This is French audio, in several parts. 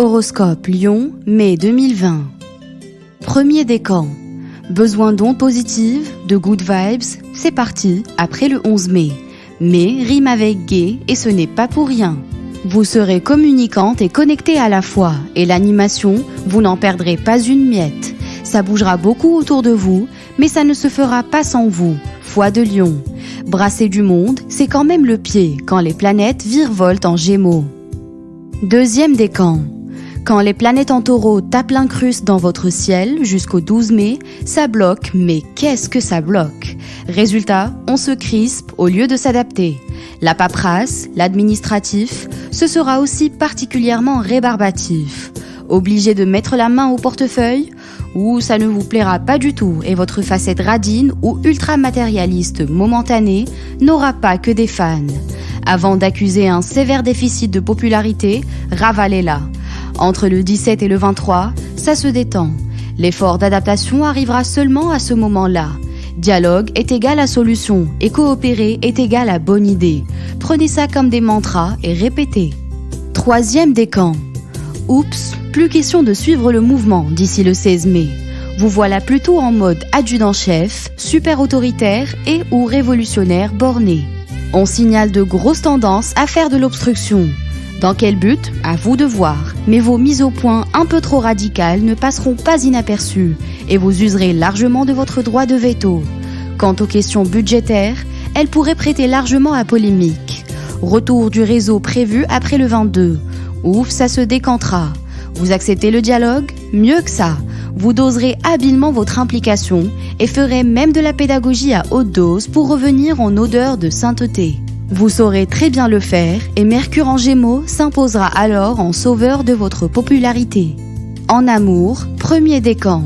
Horoscope Lion, mai 2020. Premier décan. Besoin d'ondes positives, de good vibes, c'est parti après le 11 mai. Mais rime avec gai et ce n'est pas pour rien. Vous serez communicante et connectée à la fois et l'animation, vous n'en perdrez pas une miette. Ça bougera beaucoup autour de vous, mais ça ne se fera pas sans vous. Foi de lion. Brasser du monde, c'est quand même le pied quand les planètes virevoltent en gémeaux. Deuxième décan. Quand les planètes en taureau tapent l'incruste dans votre ciel jusqu'au 12 mai, ça bloque, mais qu'est-ce que ça bloque? Résultat, on se crispe au lieu de s'adapter. La paperasse, l'administratif, ce sera aussi particulièrement rébarbatif. Obligé de mettre la main au portefeuille? Ou ça ne vous plaira pas du tout et votre facette radine ou ultra-matérialiste momentanée n'aura pas que des fans. Avant d'accuser un sévère déficit de popularité, ravalez-la. Entre le 17 et le 23, ça se détend. L'effort d'adaptation arrivera seulement à ce moment-là. Dialogue est égal à solution et coopérer est égal à bonne idée. Prenez ça comme des mantras et répétez. Troisième décan. Oups, plus question de suivre le mouvement d'ici le 16 mai. Vous voilà plutôt en mode adjudant-chef, super autoritaire et ou révolutionnaire borné. On signale de grosses tendances à faire de l'obstruction. Dans quel but? À vous de voir. Mais vos mises au point un peu trop radicales ne passeront pas inaperçues et vous userez largement de votre droit de veto. Quant aux questions budgétaires, elles pourraient prêter largement à polémique. Retour du réseau prévu après le 22. Ouf, ça se décantera. Vous acceptez le dialogue? Mieux que ça. Vous doserez habilement votre implication et ferez même de la pédagogie à haute dose pour revenir en odeur de sainteté. Vous saurez très bien le faire et Mercure en Gémeaux s'imposera alors en sauveur de votre popularité. En amour, premier décan.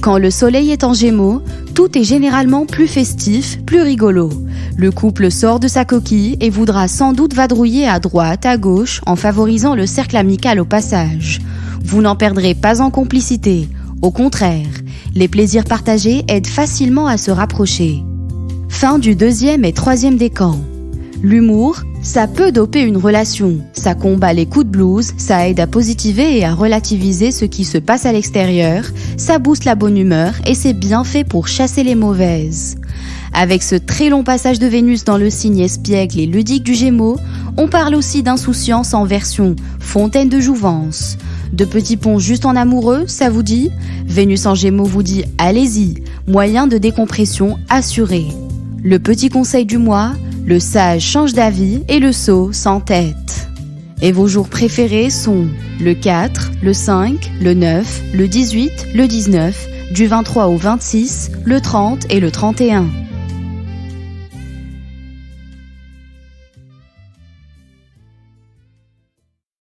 Quand le soleil est en Gémeaux, tout est généralement plus festif, plus rigolo. Le couple sort de sa coquille et voudra sans doute vadrouiller à droite, à gauche, en favorisant le cercle amical au passage. Vous n'en perdrez pas en complicité. Au contraire, les plaisirs partagés aident facilement à se rapprocher. Fin du deuxième et troisième décan. L'humour, ça peut doper une relation, ça combat les coups de blues, ça aide à positiver et à relativiser ce qui se passe à l'extérieur, ça booste la bonne humeur et c'est bien fait pour chasser les mauvaises. Avec ce très long passage de Vénus dans le signe espiègle et ludique du Gémeaux, on parle aussi d'insouciance en version fontaine de jouvence. De petits ponts juste en amoureux, ça vous dit? Vénus en Gémeaux vous dit allez-y, moyen de décompression assuré. Le petit conseil du mois, le sage change d'avis et le sot s'entête. Et vos jours préférés sont le 4, le 5, le 9, le 18, le 19, du 23 au 26, le 30 et le 31.